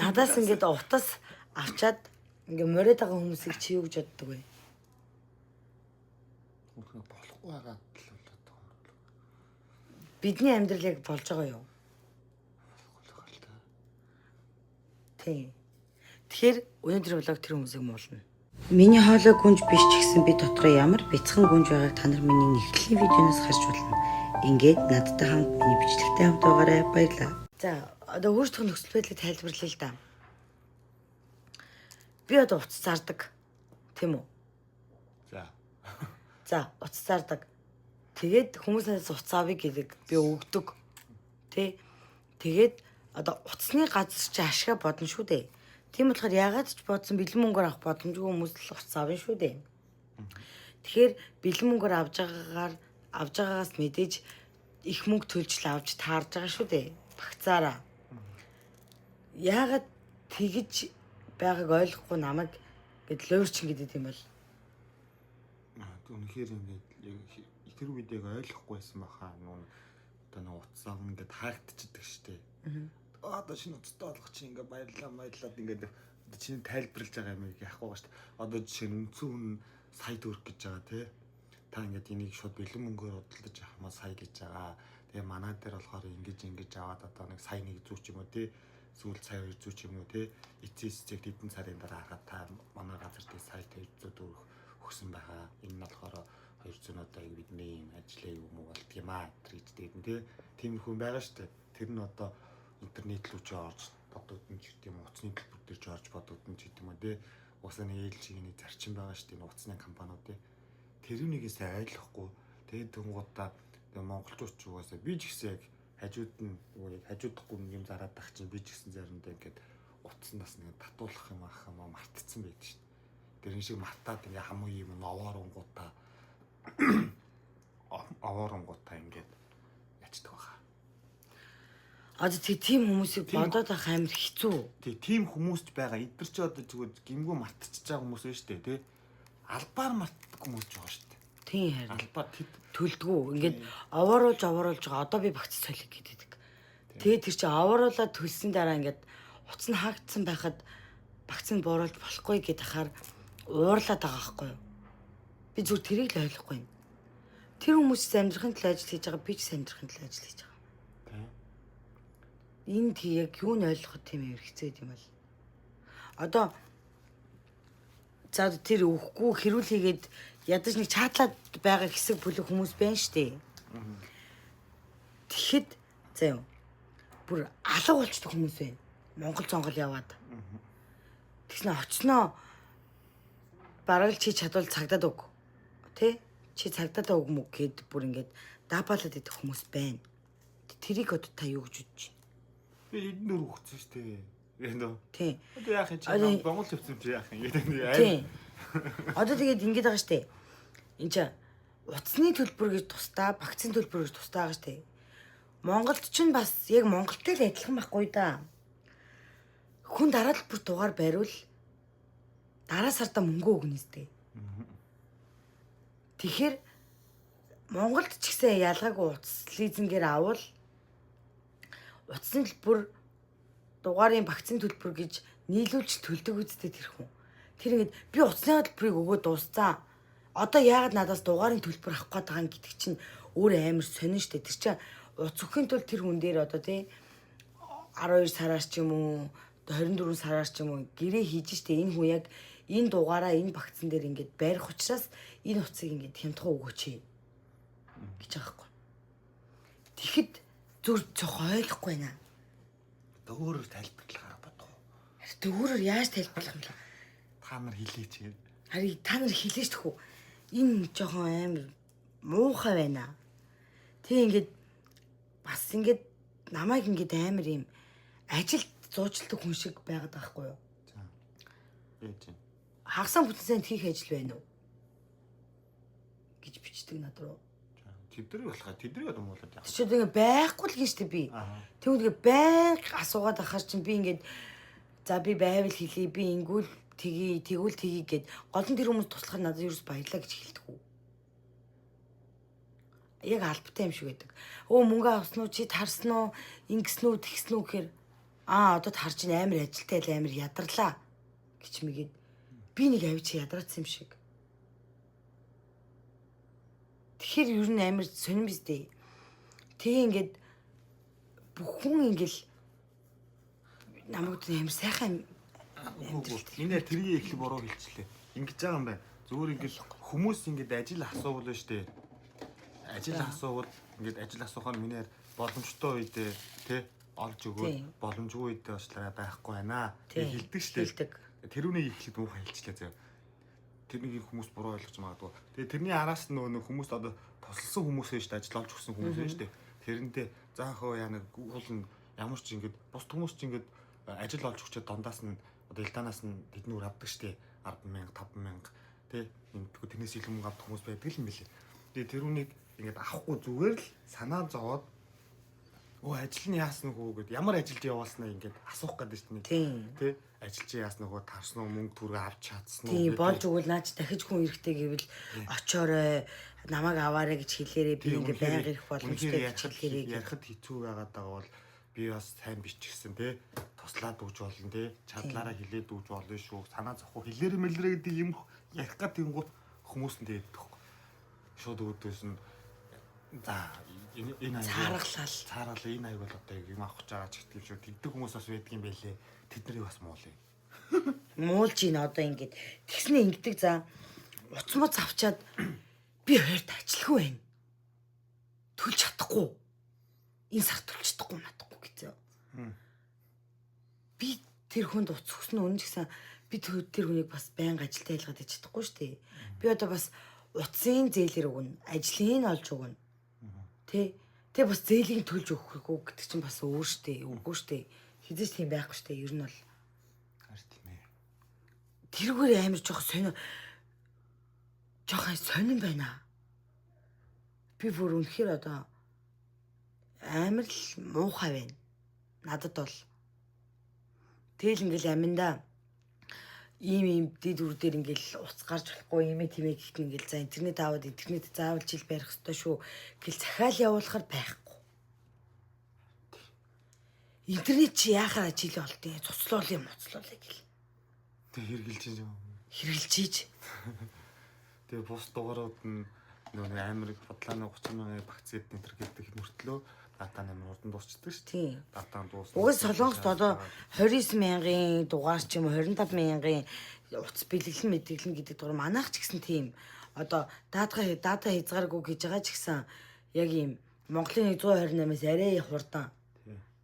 Надаас ингээд утас авчаад ингээ мориод байгаа хүмүүсийг чи юу гэж боддог вэ? Болохгүй байгаа л болоод байгаа юм. Бидний амьдрал яг болж байгаа юу? Болохгүй л та. Тийм. Тэгэхээр өнөөдөр влог тэр хүмүүсийг муулна. Миний хоолой гүнж биш ч гэсэн би дотроо ямар бяцхан гүнж байгааг та нар миний нэгтгэлийн видеоноос харж болно. Ингээд надтай хамт миний бичлэгтэй хамт байгаарай. Баярлалаа. За, одоо өөрсдөө нөхцөл байдлыг тайлбарлая л да. Би одоо утас зардаг. Тийм үү? За, утас зардаг. Тэгээд хүмүүсээс утас авъя гэдэг би өгдөг. Тэ? Тэгээд одоо утасны газар чи ашига бодно шүү дээ. Тийм болохоор ягаад ч бодсон бэлэн мөнгөөр авах боломжгүй хүмүүс л утас авна шүү дээ. Тэгэхээр бэлэн мөнгөөр авж байгаагаас мэдээж их мөнгө төлж л авч таарж байгаа шүү дээ. Багцаараа. Ягаад тэгж байгааг ойлгохгүй намайг гэд луурчин гэдэг юм бол. Үнэхээр ингээд тэр үед яг ойлгохгүйсэн баха нүүн одоо нэг утас авна ингээд хаагдчихдаг штеп. Одоо шинэ утастай болох чинь ингээд баярлаад ингээд чиний тайлбарлаж байгаа юм яах вэ штеп. Одоо жишээ нь үндсэн хүн сая төгрөг гэж байгаа тий. Та ингээд энийг шууд бэлэн мөнгөөр худалдаж авах маа сая гэж байгаа. Тэгээ манай дээр болохоор ингэж аваад одоо нэг сая нэг зүү ч юм уу тий. Сүүл сая 200 ч юм уу тий. Эцэс зэг хэдэн сарын дараа харахад та манай газар дээр сая 200 төгрөг өгсөн байгаа. Энэ нь болохоор 200 одоо бидний юм ажлын юм уу болт юм аа гэж дээ тийм хүн байгаа штэ. Тэр нь одоо интернет рүү ч орж бодогдсон ч гэдэм утасны төлбөр дээр ч орж бодогдсон ч гэдэм үү тий. Уусаа нэг ээлжийн зарчим байгаа штэ энэ утасны компаниуд тий. Тэрүүнийг сайн ойлгохгүй тэгээд тэнгуудаа монголчууд ч угаасаа би ч гэсэн яг хажууд нь яг хажуудахгүй юм зараад тах чинь би ч гэсэн заримдаа ингээд утаснаас нэг татуулах юм ах юм мартцсан байдаг штэ. Тэрэн шиг мартаад ингээ хамгийн юм овооронгуудаа ингээд ячдаг баха. Одоо тийм хүмүүсийг бодоод авах амар хэцүү. Тийм хүмүүст байгаа. Эдгэр чи одоо зүгээр гимгүү мартчихж байгаа хүмүүс байна шүү дээ, тий. Албаар мартдаг хүмүүс ч байгаа шүү дээ. Тийм харин. Албаар төлдгүү. Ингээд овооруулж байгаа. Одоо би багц солих гэдэг. Тэгээд тэр чи овооруулаад төлсөн дараа ингээд утас нь хаагдсан байхад багц нь бууруулж болохгүй гэдээ хахаар уурлаад байгаа байхгүй юу? Би зүгээр тэрийг л ойлгохгүй юм. Тэр хүмүүс амьдрахын төлөө ажил хийж байгаа, би ч амьдрахын төлөө ажил хийж байгаа. Энд яг юу нь ойлгоход тийм хэрэгцээд юм бол. Одоо за тэр өгөхгүй хэрүүлхийгээд ядаж нэг чатлаад байгаа хэсэг бүлэг хүмүүс байна штэ. Тэгэхэд за юу. Бүр алга болчтой хүмүүс байна. Монгол зонгол яваад. Тэгснэ очноо бараг л чи чадвал цагдаад өг. Тэ? Чи цагдаад өг мөг гэд бүр ингээд даапалаад идэх хүмүүс байна. Тэрийг одоо та юу гэж бодож байна? Би эднэр өгсөн шүү дээ. Яа. Тийм. Одоо яах юм чи Монгол хөвцөм чи яах юм гэдэг. Тийм. Одоо тэгээд ингэж байгаа штэ. Энд чи утасны төлбөр гэж тусдаа, багцын төлбөр гэж тусдаа байгаа штэ. Монголд ч бас яг Монголтой л адилхан байхгүй да. Хүн дараа л бүр дугаар бариул дараа сарда мөнгө өгнө сте. Тэгэхээр Монголд ч гэсэн ялгаагүй утас лизингээр авал утасны төлбөр дугаарын багцын төлбөр гэж нийлүүлж төлдөг үстэй тэр хүн. Тэр ингээд би утасны төлбөрийг өгөө дуусцаа. Одоо яагаад надаас дугаарын төлбөр авах гээд байгаа юм гэдэг чинь өөр амар сонин штэ. Тэр чинь утас өгөхийн тулд тэр хүн дээр одоо тий 12 сараас ч юм уу 24 сараас ч юм уу гэрээ хийж штэ. Энэ хүн яг энэ дугаараа энэ багцсан дээр ингээд байрах учраас энэ утсыг ингээд хямдхан өгөөч гэж байгаа байхгүй. Тэгэхэд зүр цох ойлгохгүй наа. Өөрөөр тайлбарлахаар бодох. Өөрөөр яаж тайлбарлах юм бэ? Та нар хэлээч. Харин та нар хэлээч тхүү. Энэ жоохон амар муухай байна. Тэг ингээд бас ингээд намайг ингээд амар юм ажилд зуучилдаг хүн шиг байгаад байгаа хгүй юу? За. Ээж. Хагасан бүтэнсэнд хийх ажил байна уу? гэж бичдэг над руу. Тэдний болохоо тэднийг өмүүлээд яах. Чи тэгээ байхгүй л гэж би. Тэгвэл тэгээ байнга асуугаад ахаар чинь би ингээд за би байвал хэлье би ингүүл тэгвэл тгий гэд гол нь тэр хүмүүс туслахад надад ерөөс баярлаа гэж хэлдэг үү. Яг албатай юм шиг байдаг. Өө мөнгө авсан уу чи тарсан уу ингэсэн үү тэгсэн үү гэхээр Одоо тарж ин амар ажилтай л амар ядарлаа гэж мэгээд би нэг авич ядраацсан юм шиг. Тэгэхээр ер нь амар сонирн биз дээ. Тэгээ ингээд бүхэн ингээл намайг амар сайхан Миний тэрийг их буруу хэлчихлээ. Ингэж байгаа юм байна. Зүгээр ингээл хүмүүс ингээд ажил асуувал нь штэ. Ажил асуувал ингээд ажил асуухаар минийэр боломжтой үедээ тий олж өгөөд боломжгүй үедээ уучлаарай байхгүй байна. Хэлдэг штэ. Тэрүүний ихлэд муухай хэлчихлээ зөө. Тэрнийг хүмүүс буруу ойлгож магадгүй. Тэгээ тэрний араас нь нөгөө хүмүүс одоо тусалсан хүмүүс ээ штэ, ажил олж өгсөн хүмүүс ээ штэ. Тэрэндээ заахаа яа нэг уулна ямар ч ингээд бус хүмүүс ч ингээд ажил олж өгчөөд дондаас нь одоо элданаас нь тэднүүр авдаг штэ 10,000 5,000 тий ингэдэггүй тэрнээс илүү мөнгө авдаг хүмүүс байдаг юм билээ. Тэгээ тэрүүнийг ингээд авахгүй зүгээр л санаа зовоод ажил нь яасан нөхөө гэд ямар ажилд явуулснаа ингээд асуух гэдэг штэ нэг тий ажил чи яасан нөхөө тарсан уу мөнгө түргээ авч чадсан уу тий болж өгвөл наач дахиж хүн эрэхтэй гэвэл очоорой намайг аваарэ гэж хэлээрээ би ингээд байнга ирэх боломжтой гэж хэлээрээ ярихад хэцүү байгаад байгаа бол би бас сайн биччихсэн тий туслаад өгч болно тий чадлаараа хэлээд өгч болно шүү санаа зовхгүй хэлээр мэлрэ гэдэг юм ярих гэдэг юм хүмүүс нь тэгээд шууд өөдөөс нь за энэ цааргалаа энэ аяг бол одоо юм авах гэж байгаа ч гэдэг юм шүү тэгдэг хүмүүс бас байдаг юм байлээ тэд нарыг бас муулъя муулж ийн одоо ингээд тэгснэ ингэдэг за уцмоц авчаад би хоёрт ажилгүй байна төлж чадахгүй энэ сар төлж чадахгүй матахгүй гэсэн би тэр хүнд уц өгснө үнэн ч гэсэн би тэр хүнийг бас байнга ажилтаа ялгаад иж чадахгүй шүү дээ би одоо бас утсын зээлэр өгнө ажлын олж өгнө Тэ бас зээлийг төлж өгөх үү гэдэг чинь бас өөр штэ, үгүй штэ. Хизээч тийм байхгүй штэ. Ер нь бол харин тийм ээ. Тэргээр амар жоохон сонирн байна. Би бүр үнэхээр одоо амар л муухай байна. Надад бол. Тэгэл ингээл аминда ийм дид үр дээр ингээл уц гарч болохгүй юм тиймээ гэхдээ ингээл за интернет аваад интернет заавал жил барих хэрэгтэй шүү гэл захиал явуулахар байхгүй. Интернет чи яахаа жил болдیں۔ Цуцлуул юм уцлуулаа гэл. Тэг хэрглэж юм. Хэрглэж. Тэгээ бус дугаарууд нь нөгөө амар бодлооны 30,000 багц гэдэг энэ төр гэдэг мөртлөө дата нэмэр урдан дуусчдаг шүү. Тийм. Датаан дуусна. Угаас Солонгост одоо 29,000-ын дугаар ч юм уу 25,000-ын утас бэлэглэн мэдээлэн гэдэг дугаар манайх ч гэсэн тийм. Одоо дата хязгааргүй гэж байгаа ч гэсэн яг ийм Монголын 128-аас арай хурдан.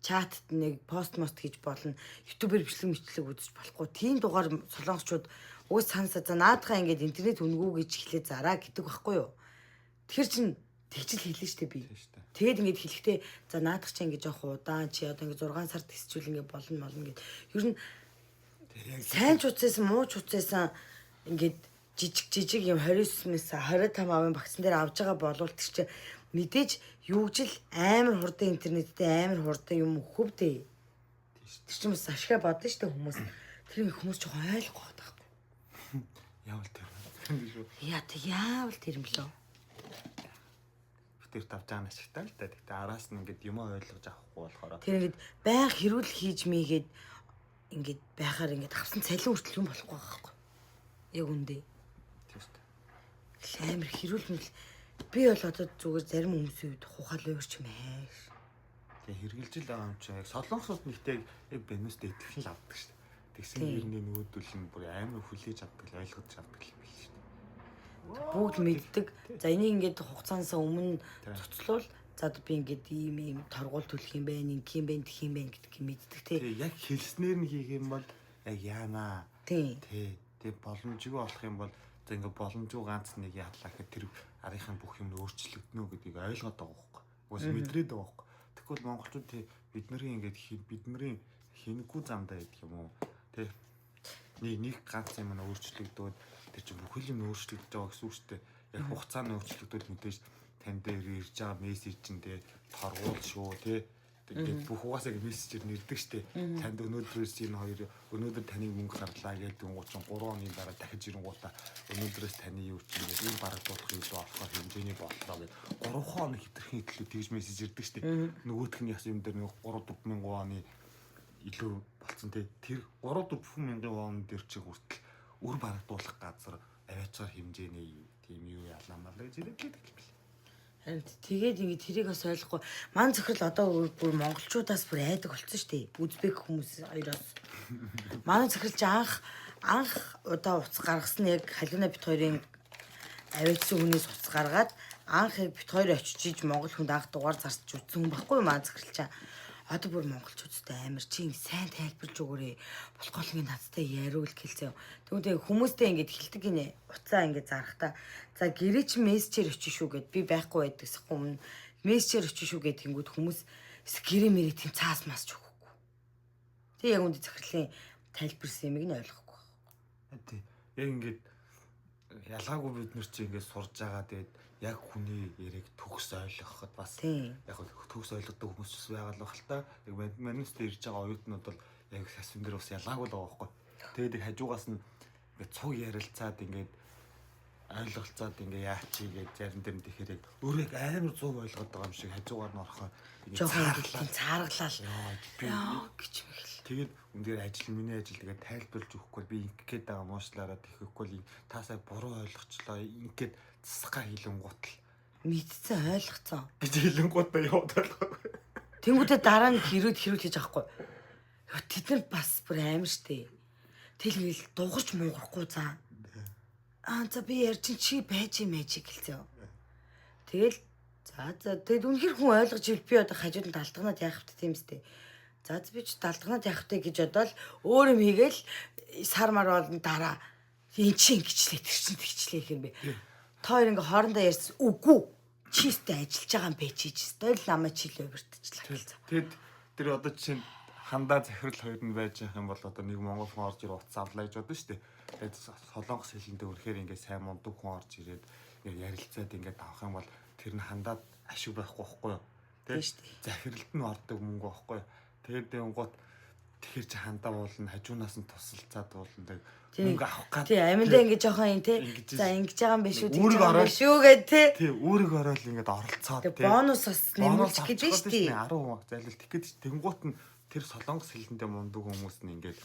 Чатт нэг пост хийж болно. YouTube-ээр бичлэг үзэж болохгүй. Тийм дугаар солонгочууд угаас цаанасаа за наадхаа ингээд интернет үнгүү гэж хэлээ зараа гэдэг байхгүй юу? Тэр чин тэгчл хэлнэ штэ би. Тэгээд ингээд хэлэхдээ за наадах чи ингээд жоох удаан чи одоо ингээд 6 сар тисчүүл ингээд болно гэд. Ер нь сайн ч уцсан муу ч уцсан ингээд жижиг юм 29-ээс 25 авын багцсан дээр авж байгаа болвол тэр чи мэдээж юужил амар хурдан интернеттэй амар хурдан юм хөвдөө. Тэр чинь бас ашигла бодно штэ хүмүүс. Тэр хүмүүс жоохон ойлгох байхгүй. Яавал тэр. Яавал тэр юм лөө. Тэр тавж байгаа ашигтай л да. Тэгтээ араас нь ингээд юм ойлгож авахгүй болохоор тэр ингээд байнга хэрүүл хийж мийгээд ингээд байхаар ингээд авсан цалин хүртэл юм болохгүй байхгүй. Яг үндэ. Тийм шүү дээ. Амар хэрүүл би бол одоо зүгээр зарим хүмүүсийн үед ухаал өөрч юм ааш. Тэгээ хэрглэж л байгаа юм чи яг солонгосууд нэгтэй яг бэнэстэй итгэл л авдаг шүү дээ. Тэгсэн хэрний нөгөөдөл нь бүр амар хүлээж авдаг л ойлгож авдаг юм биш шүү дээ. Бүгд мэддэг. За энийг ингээд хугацаанаас өмнө цуцлуул за би ингээд ийм торгуул төлөх юм байна, ингэх юм байна, тэх юм байна гэдгийг мэддэг тий. Яг хэлснээр нь хийх юм бол яг яанаа. Тий. Тэг боломжгүй болох юм бол за ингээд боломжгүй ганц нэг яатлаа гэхэд тэр арийнхын бүх юм өөрчлөгдөнө гэдгийг ойлгоод байгаа байхгүй. Уус мэдрээд байгаа байхгүй. Тэгвэл монголчууд бидний ингээд бидний хинэггүй замдаа гэдэг юм уу? Тэ. Нэг ганц юм өөрчлөгдөөд тэр чинь бүх юм өөрчлөгдөж байгаа гэсэн үг шүү дээ. Яг хугацааны өөрчлөгдөд мэдээж танд дээр ирж байгаа мессеж чинь тэ торгуул шүү тэ. Тэгээд бүх угаасаа мессежээр нэрдэг штэ. Танд өнөөдрөөс энэ хоёр өнөөдөр таны мөнгө гарлаа гэдэг нь 3 хоногийн дараа дахиж ирэнгуудаа өнөөдрөөс таны юу чинь гэдэг энэ бараг болох юм болохоор хэмжээний боллоо гэдэг 3 хоног хэтэрхийн төлөө тэгж мессеж ирдэг штэ. Нөгөөх нь яс юм дээр нэг 3-4 мянган оны илүү болцсон те. Тэр 3-4 мянган вон дээр чи хүртэл үр барагдуулах газар авиачаар хэмжээний тийм юу яламаа л гэж хэлдэг юм бэл. Харин тэгээд ингэ тэрийг бас ойлгохгүй. Ман зөвхөл одоо бүр монголчуудаас бүр айдаг болсон шүү дээ. Үзбек хүмүүс хоёроос. Манай зөвхөл чи анх удаа уц гаргасан яг халиуна бит хоёрын авиацсан хүнээс уц гаргаад анх бит хоёр очиж иж монгол хүнд анх дугаар зарч үзсэн хүн байхгүй маа зөвхөл чи. Одоо бүр монголчуудтай амар чи сайн тайлбарж өгөөрэй. Болохгүй надтай яриул гэлцээ. Тэгвэл хүмүүстэй ингэж хэлдэг гинэ. Уцаа ингэж зарахтаа. За гэрээ чи мессежээр очиж шүү гэд би байхгүй байдагсахгүй өмнө мессежээр очиж шүү гэд тэнгүүд хүмүүс гэрээ мэрэг тийм цаас масч өгөхгүй. Тэг яг үндэ захирлын тайлбарсан юмыг нь ойлгохгүй байна. Тий. Яг ингэж ялгаагүй бид нар чи ингэж сурж байгаа тэгээд яг хүний яриг төгс ойлгоход бас яг төгс ойлгодог хүмүүс ч байгаа л бахал та. Яг манайстай ирж байгаа оюутнууд бол яг хасвин дээр бас ялгаагүй л байгаа байхгүй. Тэгээд их хажуугаас нь ингээд цуг ярилцаад ингээд ойлголцоод ингээд яачи гэж зарим дээр тэгэхээр яг өөрөө амар зүг ойлгоод байгаа юм шиг хажуугаар нь орохоо жоохон цааргалал гэж мэгэл. Тэгээд үнээр миний ажил тэгээд тайлбарлаж өгөхгүй би ингээд байгаа муушлаараа тэхэхгүй таасаа буруу ойлгочлоо ингээд засгаа хилэнгуут л мэдсэн ойлгоцсон гэж хилэнгуутаа яваад байхгүй. Тэнгүүдээ дараа нь хэрүүд хийж авахгүй. Тэд нар бас бүр амар штэ. Тэгэл дуурч муугарахгүй заа. За би ярьчин чи байж юм ээж гэлцээ. Тэгэл тэгэд үнэхэр хүн ойлгож ил би одоо хажууд нь далдганаад яах вэ тийм үстэй. За би ч далдганаад яах вэ гэж бодоод өөр юм хийгээл сар мар болно дараа. Энд чи ингэчлээ тэр чин тэгчлээ гэх юм бэ. Та хоёр ингээ хоорондоо ярьсан үгүй чистэй ажиллаж байгаа юм бэ чи чистэй л намайг чилээ өртөжлээ. Тэгэд тэр одоо чинь хандаа захирал хоёр нь байж байгаа юм бол одоо нэг монгол хүн орж ир утас авлаа гэж бодно шүү дээ. Тэгээд солонгос хэлэндээ өрхөөр ингээ сайн мундаг хүн орж ирээд ингээ ярилцаад ингээ авах юм бол тэр нь хандаад ашиг байхгүй байхгүй юу? Тэгээд захиралд нь ордог мөнгө байхгүй юу? Тэгээд гот тэгэхээр чи хандаа уулна хажуунаас нь тусалцаад уулна мөнгө авах гад. Тий аминдаа ингээ жоохон юм те. За ингэж байгаа юм биш үү? Үүрэг ороод шүү гэд те. Тий үүрэг ороод ингээ оролцоод те. Бонус бас нэмүүлчих гэж байна шүү дээ. 10 зайлал тэгэхэд тэнгуут нь тэр солонгос хэлэндээ мундаг хүмүүс нь ингээд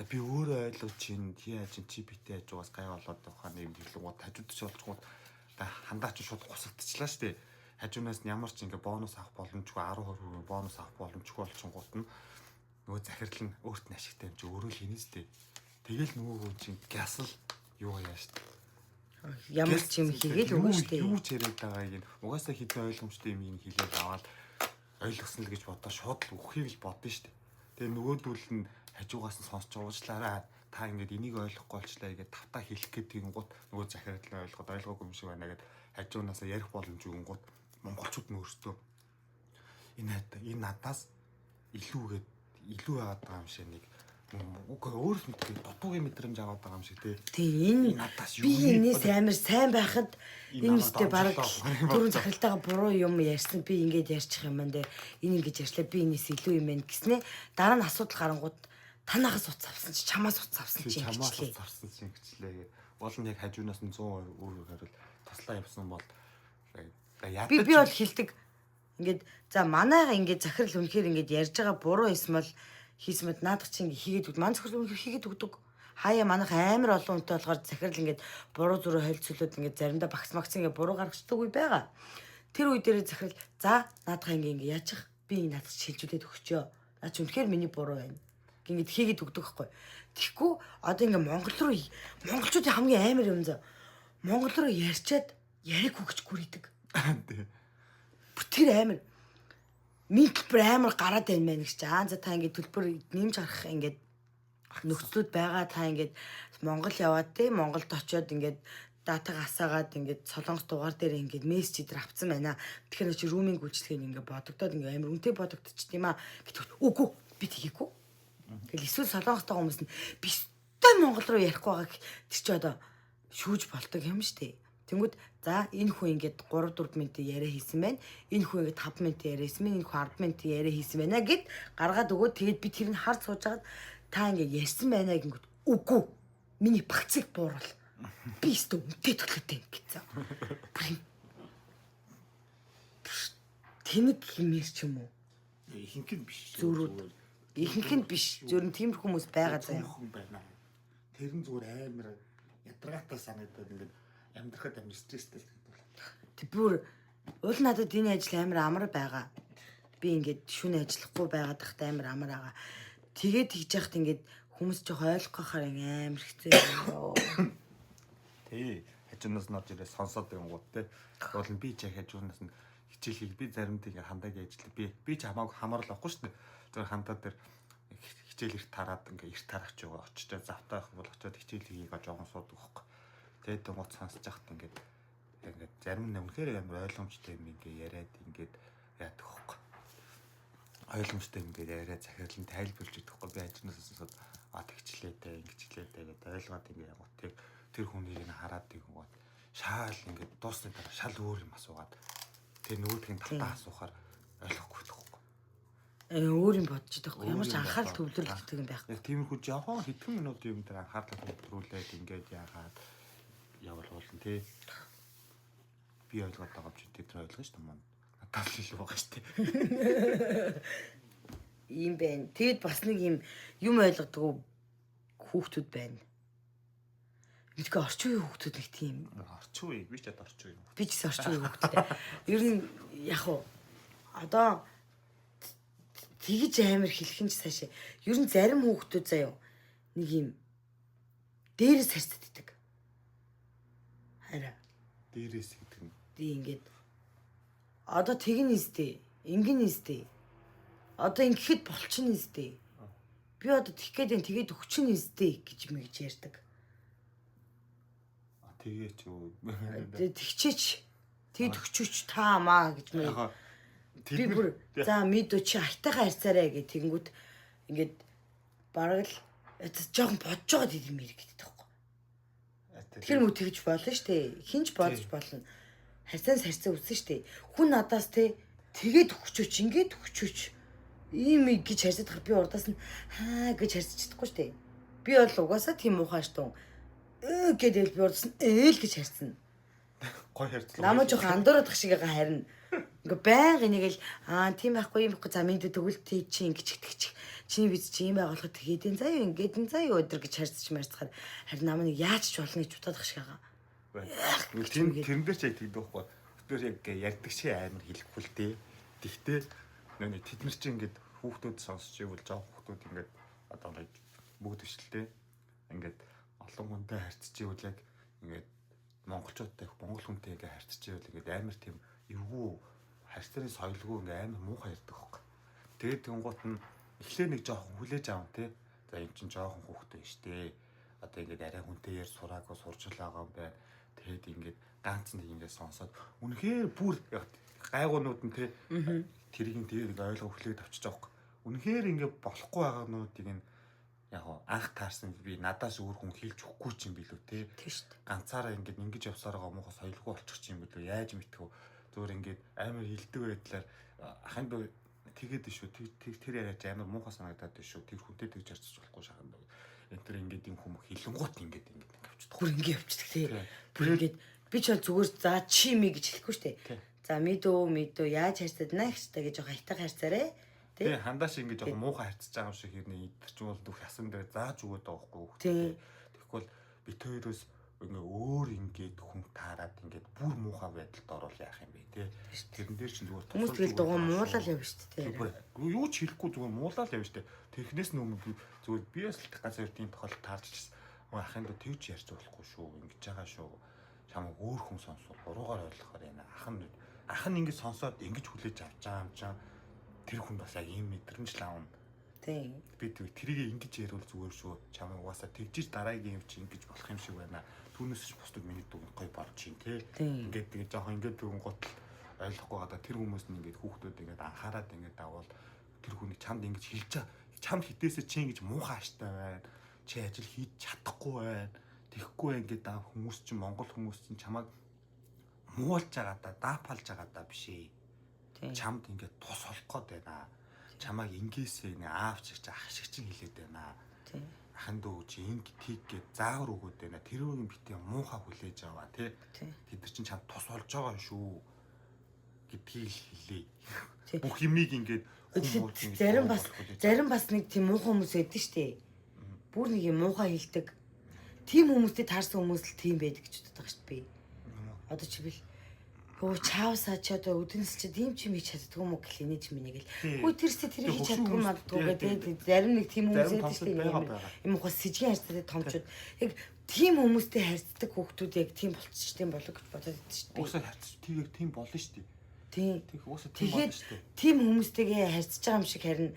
би өөрөө ойлгож чинь чи битээ хажуугаас гай болоод явахаа нэм хэлгүүд хажуудч болчихгоо хандаач шууд гусагдчихлаа шүү дээ. Хажуунаас нь ямар ч ингээ бонус авах боломжгүй 10% бонус авах боломжгүй болчихгоот нь нөгөө захирал нь өөрт нь ашигтай юм чи өөрөө л хийнэ шүү дээ. Тэгэл нөгөө хүн чинь гясал юу яа шүү дээ. Ямар ч юм хийгээл өгнө шүү дээ. Юу ч яриад байгааг нь угаасаа хэдэн ойлгомжтой юм ин хэлээд аваад ойлгосон л гэж бодоо шууд л өгөхийг л бодно шүү дээ. Тэгээ нөгөөдүүл нь хажуугаас нь сонсч уучлаарай. Та ингээд энийг ойлгохгүй болчлаа гэдэг тавтаа хэлэх гэдэг гингут нөгөө захирал нь ойлгоогүй юм шиг байна гэдэг хажуунаасаа ярих боломж өгөнгут монголчууд нь өөрсдөө энэ надаас илүү байгаад байгаа юм шиг нэг үгүй өөрөөс мэдээ дутуугийн мэдрэмж аваад байгаа юм шиг тий энэ надаас юу би энэс амар сайн байхад энэ үстэй баг түрүү захиралтайгаа буруу юм ярьсан би ингээд ярьчих юм байна энэ ингэж ярьчлаа би энэс илүү юм байна гэснээ дараа нь асуудал гарангууд танаас уц авсан чи чамаас уц авсан чи ингэчлээ бол нь яг хажуунаас нь 100% өөр хариул туслаа явсан бол би бол хэлдэг ингээд за манайга ингээд захирал үнэхээр ингээд ярьж байгаа буруу эсвэл хийсэн мэт наадах чи ингээд хийгээд өгд ман захирал үнэхээр хийгээд өгдөг хаяа манайх амар олон хүнтэй болохоор захирал ингээд буруу зүрх хөлцөлөд ингээд заримдаа багц ингээд буруу гаргацдаг үе байгаа тэр үе дээр захирал за наадах ингээд яачих би наадах шилжүүлээд өгчөө наа чи үнэхээр миний буруу байна ингээд хийгээд өгдөг байхгүй тэгэхгүй одоо ингээд монголчуудын хамгийн амар юм заа монгол руу ярьчаад яриаггүй гэж гүрийдэг тэр амар минтэлбэр амар гараад байна мэн гэж чаа за та ингээд төлбөр нэмж харах ингээд нөхцлүүд байгаа та ингээд Монгол яваад те Монголд очиод ингээд датаг асаагаад ингээд солонгос дугаар дээр ингээд мессеж дээр авцсан байна. Тэгэхээр чи руминг үйлчлэгийг ингээд бодогдоод ингээд амар үнэтэй бодогдчих тийм аа гэдэг үгүй би тийггүй. Тэгэл эсвэл солонгостой хүмүүс нь бистэй Монгол руу ярихгүй байгааг тэр чи одоо шүүж болдог юм штэ. Тэнгүүд за энэ хүн ингээд 3-4 минут яриа хийсэн байна. Энэ хүн ингээд 5 минут яриа хийсэн байна. Энэ хүн 10 минут яриа хийсэн байна гэд гаргаад өгөө тэгээд би тэрийг харж сууж хагаад та ингээд ярьсан байна гингүүд үгүй миний багцыг буурал. Би өстө үнтэй төлөөтэй юм гэсэн. Тэнэг хэмээр ч юм уу? Ихэнх нь биш. Зүрүүд Ихэнх нь биш. Зөв нь тиймэр хүмүүс байгаа заяа. Хүн байна. Тэр нь зүгээр амар ядаргаатай санагдаад ингээд амьдрахад амар стресстэй л гэдэг. Тэг бүр уул надад энэ ажил амар байгаа. Би ингээд шүн ажиллахгүй байгаад тахтай амар байгаа. Тэгээд хийж яхад ингээд хүмүүс жоох ойлгох хахаар амар хэцүү юм. Тий. Хажуунаас норж ирээ сонсоод байнгут те. Бол нь би ч хажуунаас нь хичээлийг би заримдаа ингээд хандаагийн ажил би ч хамаагүй хамаарал авахгүй шүү дээ. Тэр хандаа дээр хичээл эрт тараад ингээ эрт тараач байгаа очиж завтаа их бол очиод хичээл хийгээ жоохон суудаг хөөх. Тэгээд гот сонсож яхад ингээд зарим нь үнэхээр амар ойлгомжтой юм ингээ яриад ингээд яадаг хөөх. Ойлгомжтой ингээд яриа захирлан тайлбарлаж өгөх хөөх. Би ажнаас сонсоод тэгчлээ дээ ингэчлээ дээ гэдэг ойлгоод ингээ ягт тэр хүнийг нь хараад ингод шаал ингээд дуусны дараа шал өөр юм асуугаад тэр нөгөөдгийн татаа асуухаар ойлгохгүй хөөх. Өөр юм бодож байгаа. Ямар ч анхаарал төвлөрөлттэй юм байхгүй. Тиймэрхүү жоохон хэдхэн минутын юм дээр анхаарал төвлөрүүлээд ингээд яагаад явуулсан тий. Би ойлгоод байгаа ч тэр ойлгож шүү дээ. Надад л илүү байгаа шүү дээ. Ийм байна. Тэгэд бас нэг юм ойлгодгоо хүүхдүүд байна. Мэдгүй орчин үеийн хүүхдүүд нэг тийм. Орчин үе би ч одоо орчин үе. Би ч орчин үеийн хүүхдтэй. Ер нь яг уу одоо тэгж амар хэлэх юм чи цаашаа. Ер нь зарим хүүхдүүд заяа нэг юм дээрээс харьцдаг. Хараа. Дээрээс гэдэг нь. Тий ингээд одоо тэгнэ нэстэ. Ингэн нэстэ. Одоо ингэхэд болчихно нэстэ. Би одоо тэгэх гээд энэ тэгээд өгчин нэстэ гэж мэгж ярьдаг. Тэгээч юу. Тэгчээч. Тэгэд өгчөөч та маа гэж мэг. Би бүр за мэдүү чи айтайгаа харьцаарай гэх тэгэнгүүт ингээд бараг л жоохон бодож байгаа юм ирэх гэдэг таахгүй. Тэр мө тэгж болно штэ. Хинч бодож болно. Харьцаа үсэн штэ. Хүн надаас тэгээд өгчөөч ингээд өгчөөч. Ийм гэж харьцаад хар би урдаас нь гэж харьцаж чадахгүй штэ. Би бол угаасаа тийм муухай штун. Гэдэл би урдаас нь ээл гэж харьцна. Гой харьцлаа. Намаа жоох андуурах шиг байгаа харин. Ингээ байнга энийг л тийм байхгүй юм байхгүй за минь тэгвэл тий чи ингэж гिचчих. Чиний биз чи юм байгуулахад тэгээд энэ заяа ингээд энэ заяа өдр гэж харьцаж марцахаар харин намаа нэг яаж ч болно гэж бодох шиг байгаа. Тэрэн дээр ч яг тэгдэг байхгүй. Тэр яг ярьдаг чи амар хэлэхгүй л дээ. Тэгтээ нөө тэд нар чи ингээд хүүхдүүд сонсч ивэл жоо хүүхдүүд ингээд одоо нэг бүгд бишлээ. Ингээд олон хүнтэй харьцаж ивэл яг ингээд монголчуудтай монгол хүнтэй ингээд харьцаж ивэл ингээд амар тийм эвгүй харьцааны соёлгүй ингээ амар муухай ярьдаг хөөх. Тэгээд тэнгуут нь эхлээ нэг жоохон хүлээж аав те. За юм чин жоохон хүүхдтэй штэ. Одоо ингээд арай хүнтэй яар сураагүй сурч л байгаа юм байна. Тэгээд ингээд ганц нэг ингээ сонсоод үнэхээр бүр гайгуунууд нь те. Тэрийг нь тэгээд ойлгох хүлээж авчиж байгаа хөөх. Үнэхээр ингээ болохгүй байгаануудыг нь яг анх таарсан би надаас өөр хүн хэлж өгөхгүй ч юм билүү те. Тийм штэ. Ганцаараа ингээд ингэж явсаар байгаа муухай соёлгүй болчих ч юм билүү. Яаж мэдтгүү. Зүгээр ингээд амар хилдэг байдлаар ахын дөө тэгээд шүү тэр яриач амар муухай санагдаад шүү тэр хүнтэй тэгж харьцаж болохгүй шахам дөө энэ тэр ингээд юм хүмүүс хилэнгуут ингээд авчихдаг бүр ингээд авчихдаг тий бүр ингээд би ч зүгээр за чи ми гэж хэлэхгүй штэ за мэдөө яаж харьцаад наагчтай гэж жоохон хайтаа харьцаарэ тий хандааш ингээд жоохон муухай харьцаж байгаа юм шиг хэрнээ идэрч бол дөх хасан дээр зааж өгöd байгаа байхгүй хөөе тэгэхгүй бит хоёроос ингээ өөр ингээд хүн таарад ингээд бүр муухай байдалд орол яах юм бэ те тэрэн дээр чинь зүгээр хүмүүс тэгэл дугаа муулаад явна шүү дээ юу ч хэлэхгүй зүгээр муулаад явна шүү дээ тэрхнээс нөмөг зүгээр би бас л ганц хоёр тийм тохиолдол таарч ирсэн ахын доо тэгж ярьж болохгүй шүү ингэж байгаа шүү чамаа өөр хүн сонсвол буруугаар ойлгохоор байна ах нь ингэж сонсоод ингэж хүлээж авч байгаа юм чам тэр хүн бас яг ийм мэдрэмж л аавна тийм би тэрийг ингэж ярил зүгээр шүү чамаа угаасаа тэгжиж дараагийн юм чи ингэж болох юм шиг байна түүнээс ч бусдыг миний дүн гой болж чинь те ингээд тэгээ жоохон ингээд дүн готл ойлгохгүй гадаа тэр хүмүүс нь ингээд хүүхдүүд ингээд анхаарад ингээд давал тэр хүний чамд ингэж хэлж чамд хитээсээ чи ингэж муухай аштай байна чи ажил хийж чадахгүй байна тэхгүй ингээд хүмүүс чинь монгол хүмүүс чинь чамайг муулж байгаа да даапалж байгаа да биш ээ чамд ингээд тус олох гээд байна чамайг ингээсээ нэг аавч гэж ах шиг чинь хэлээд байна ахын дөө чи инг тийг гээд заавар өгөөд байна тэрүүгийн битээ муухай хүлээж аваа тий тэд нар чинь чам тус олж байгаа шүү гэдгийг хэлээ бүх юмыг ингээд Зарим бас нэг тийм муухай хүмүүс байдаг штэ. Бүр нэг юм муухай хэлдэг. Тийм хүмүүстэй таарсан хүмүүс л тийм байдаг гэж боддог штэ би. Одоо чивэл өө чаавсаа ч одоо өдөнс чи тийм ч юм хийж чаддгүй юм уу гэх инеж минийг л. Хөө тэрсээ тэр хийж чаддгүй маддгүйгээ тэгээд зарим нэг тийм хүмүүс байдаг штэ. Юм ухаа сэжгийн харьцаатай томчууд яг тийм хүмүүстэй харьцдаг хүүхдүүд яг тийм болчих тийм болов гэж бодоод байдаг штэ. Уусаа харьцаж тийм тийм болно штэ. Тийм. Тэг уусаа тийм болно штэ. Тийм хүмүүстэйгээ харьцаж байгаа юм шиг харин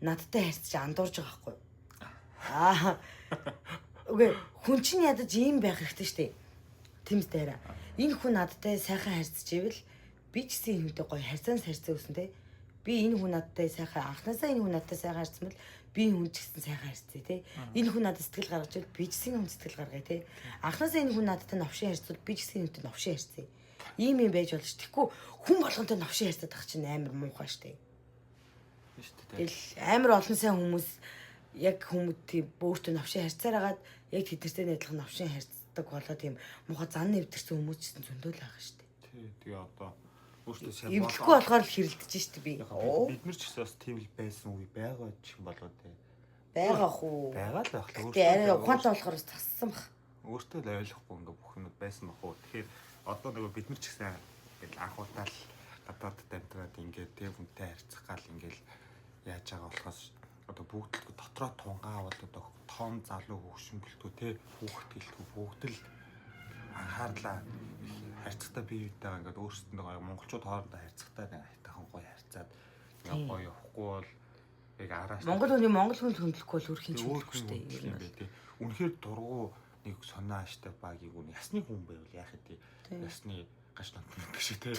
надтай харьцаж андуурж байгаа байхгүй. Үгүй хүн чинь ядаж ийм байх хэрэгтэй штэ. Тэмстэй хараа. Энэ хүн надтай сайхан харьцаж ивэл би ч гэсэн энэ хүнтэй гоё харьцаан харьцаа үүсэн те. Би энэ хүн надтай сайхан анхнаасаа энэ хүн надтай сайхан харьцсан бол би энэ хүн ч гэсэн сайхан харьцъя те. Энэ хүн надад сэтгэл гаргаж ивэл би ч гэсэн хүн сэтгэл гаргая те. Анхнаасаа энэ хүн надтай новшин харьцвал би ч гэсэн энэ хүнтэй новшин харьцъя. Ийм юм байж болно ш. Тэгэхгүй хүн болгонтой новшин харьцаад ах чинь амар муухай штэ. Тэгэл амар олон сайн хүмүүс яг хүмүүсийн өөртөө новшин харьцаар агаад яг тэднэртэй найдлах новшин харьцдаг болоо тийм муухай зан нэвтэрсэн хүмүүс ч гэсэн зөндөл байгаа штэ. Тий, тэгээ одоо өөртөө сайн эвлэхгүй болохоор л хэрэлдэж штэ би. Бид нар ч гэсэн бас тийм л байсан үе байгаа ч юм болоо тий. Байгаа хүү. Байгаа л байх л өөртөө арай ухаантай болохоор тассан баг. Өөртөө л ойлгохгүй ингээ бүх юм байсан баг уу. Тэгэхээр одоо нөгөө бид нар ч гэсэн ингээл анх удаа л гадаадд амьдраад ингээд тэг хүнтэй харьцах гал ингээл яаж байгаа болохоос одоо бүгд л дотроо тунгаа бол одоо тоон залуу хөвшингэлтүү те хүүхэд гэлтүү бүгд л анхаарлаа харьцахтаа бие биетэйгээ ингээд өөрсдөндөө гоё монголчууд хоорондоо харьцахтаа хайтахан гоё харьцаад ингээ гоё явахгүй бол яг араас Монгол хүн хөндлөхгүй бол өрхийн ч хөндлөхгүй шүү дээ юм бэ те. Үнэхээр дургу нэг сонаа аштай багийг үн ясны хүн байвал яах вэ? Ясны гаж дотно гэдэг шиг те.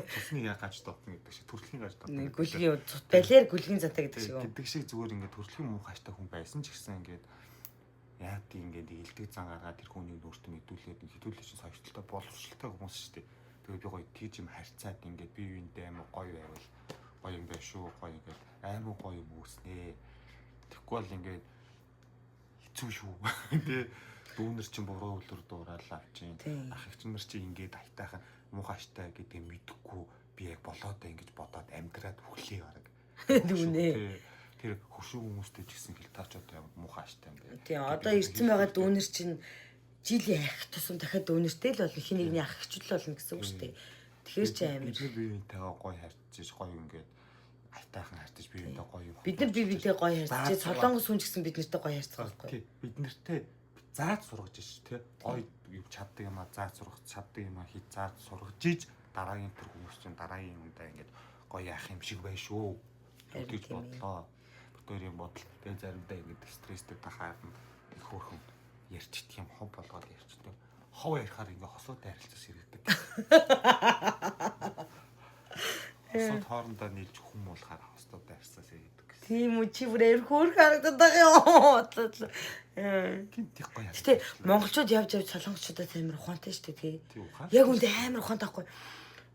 Тусны яа гаж дотно гэдэг шиг төрөлхийн гаж дотно. Гүлгийн балер гүлгийн зантай гэдэг шиг. Гэдэг шиг зүгээр ингээд төрөлхийн муу гажтай хүн байсан ч гэсэн ингээд яа тийм ингээд илдэг зан гаргаад тэр хүний өөртөө мэдүүлээд хитүүлээ чинь сошиалтай боловсралтай хүмүүс шүү дээ. Тэгээд би гоё тийж юм харьцаад ингээд бие биендээ амар гоё байвал гоё юм байна шүү. Гоё ингээд амар гоё юм үүснэ. Тэгэхгүй бол ингээд хэцүү шүү. Тэ дүүнер чинь буруу үлэр дуурал авчин. Ах их чинь нар чи ингээд айтаахан муухайштай гэдэг мэдэхгүй би яг болоод ингэж бодоод амьдраад хүлээ бараг. Дүүнээ. Тэр хөшөө хүмүүстэй ч гэсэн хилтаач одоо муухайштай юм байна. Тийм одоо ирсэн байгаа дүүнер чинь жилийн ах тусам дахиад дүүнертэй л болно. Хин нэгний ах хчүүл болно гэсэн үг шүү дээ. Тэгэхээр чи амар. Би биентэйгээ гоё харьцаж гоё ингээд айтаахан харьцаж биентэй гоё юм. Бид нар биентэй гоё харьцаж солонгос хүн ч гэсэн бид нартай гоё харьцах байхгүй. Бид нартэй зааж сургаж ш тий гоё юу чаддаг юм а зааж сургах чаддаг юм а хий зааж сургаж иж дараагийн тэр хүмүүс чинь дараагийн юмдаа ингээд гоё яах юм шиг байна шүү гэж бодлоо. Тэр юм бодол тэгээ заримдаа ингээд стресстэй тахаарна их хөөрхөн ярьчдг юм хов болгоод ярьчдаг. Хов ярихаар ингээд хосоотой харилцаж ирдэг. Хосоод хоорондоо нийлж хүм болохоор хосоотой харилцаж ирдэг. Тийм үү чи бүр хөөрхөн харагдаад байгаа юм. Гинтих гоё. Гэтэ монголчууд явж солонгосчуудаа амар ухаантай шүү дээ тий. Яг үндэ амар ухаантай байхгүй.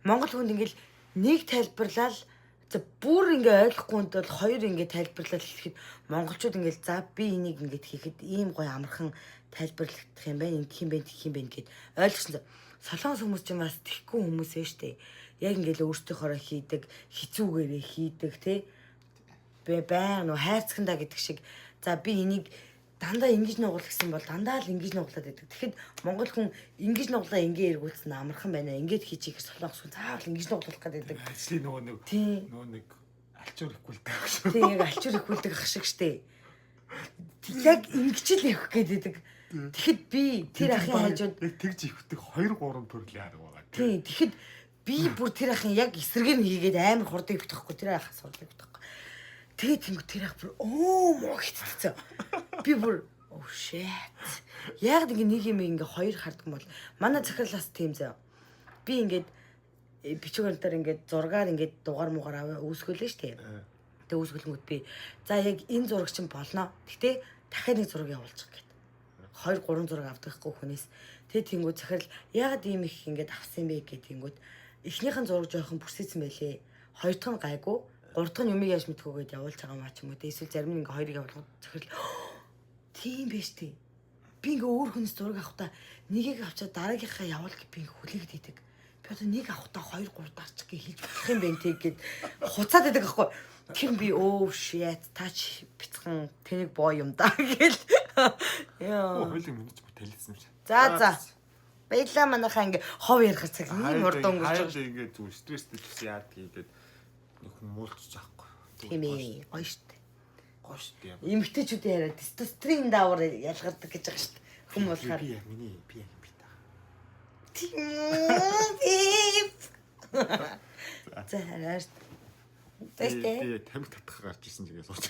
Монгол хүнд ингээл нэг тайлбарлал за бүр ингээ ойлгохгүй хүнд бол хоёр ингээ тайлбарлал хэлэхэд монголчууд ингээл за би энийг ингээд хийхэд ийм гоё амархан тайлбарлагдах юм байна. Ингэх юм байна, тэгэх юм байна гэд ойлгосон. Солонгос хүмүүс ч юм бас тэхгүй хүмүүс ээ шүү дээ. Яг ингээл өөртөөхөөрөө хийдэг, хизүүгээрээ хийдэг тий. Бэ баян нөө хайрцагтаа гэдэг шиг за би энийг дандаа ингэж нугуул гэсэн бол дандаа л ингэж нуглаад байдаг. Тэгэхэд монгол хүн ингэж нуглаа ингээ эргүүлсэн амархан байна. Ингээд хийчих солонгос хүн заавал ингэж нуглуулах гэдэг. Ажлын нөгөө нэг алчуур ихгүүлдэг ах шиг. Тийм яг алчуур ихгүүлдэг ах шиг штэ. Яг ингэж л явах гэдэг. Тэгэхэд би тэр ахын хажууд яг тэгж ихдэг 2 3 төрлийн арга байгаа. Тийм тэгэхэд би бүр тэр ахын яг эсрэг нь хийгээд амар хурдан өвдөхгүй тэр ахаас сурлаг өвдөхгүй. Тэгээ тэнгүү тэр ах бүр муу хитцсэн. Би бүр shit. Яг нэг юм ингээ хоёр харддаг бол манай захирлаас тийм зав. Би ингээд бичгээр дээр ингээд зургаар ингээд дугаар муугаар аваа үүсгүүлээ штэ. Тэгээ үүсгэлэнгүүт би за яг энэ зураг чинь болно. Гэтэ дахиад нэг зураг явуулчих гээд. 2 3 зураг авдагхгүй хүнээс. Тэгээ тэнгүү захирал ягаад ийм их ингээд авсан бэ гэх тэнгүүт эхнийхэн зураг жоохон бүсээсэн байлээ. Хоёр дахь нь гайгүй. 3 дахь нь юм яаж мэдхгүйгээд явуулж байгаа маа ч юм уу. Эсвэл зарим нь ингээ хоёрыг явуулах захирал тийм биш тий. Би ингээ өөр хүнээс зураг авахдаа нэгийг авчаад дараагийнхаа явуул гэж би ингээ хүлээгээд идэг. Би одоо нэг авахтаа 2 3 дарч гээ хийж болох юм байна тэг гээд хуцаад байдаг аахгүй. Тэр би shit тач бицхан тэнийг боо юм да гээл. Яа. Хойлог минийч бүр талилсан юм чи. За. Баялаа манайхаа ингээ хов ярих цаг ийм урд өнгөрч байгаа. Ингээ зүгээр стресстэй ч яад хийгээд нэг хүн муулчих заахгүй. Тийм ээ. Гоё штэ. Гоё штэ. Эмэгтэйчүүдийн яриа тестостерон даавар ялгардаг гэж байгаа штэ. Хүмүүс болохоор. Би миний би таа. Тийм. За харааст. Тэстэ. Би тамиг татах гарч ирсэн чигээ сууч.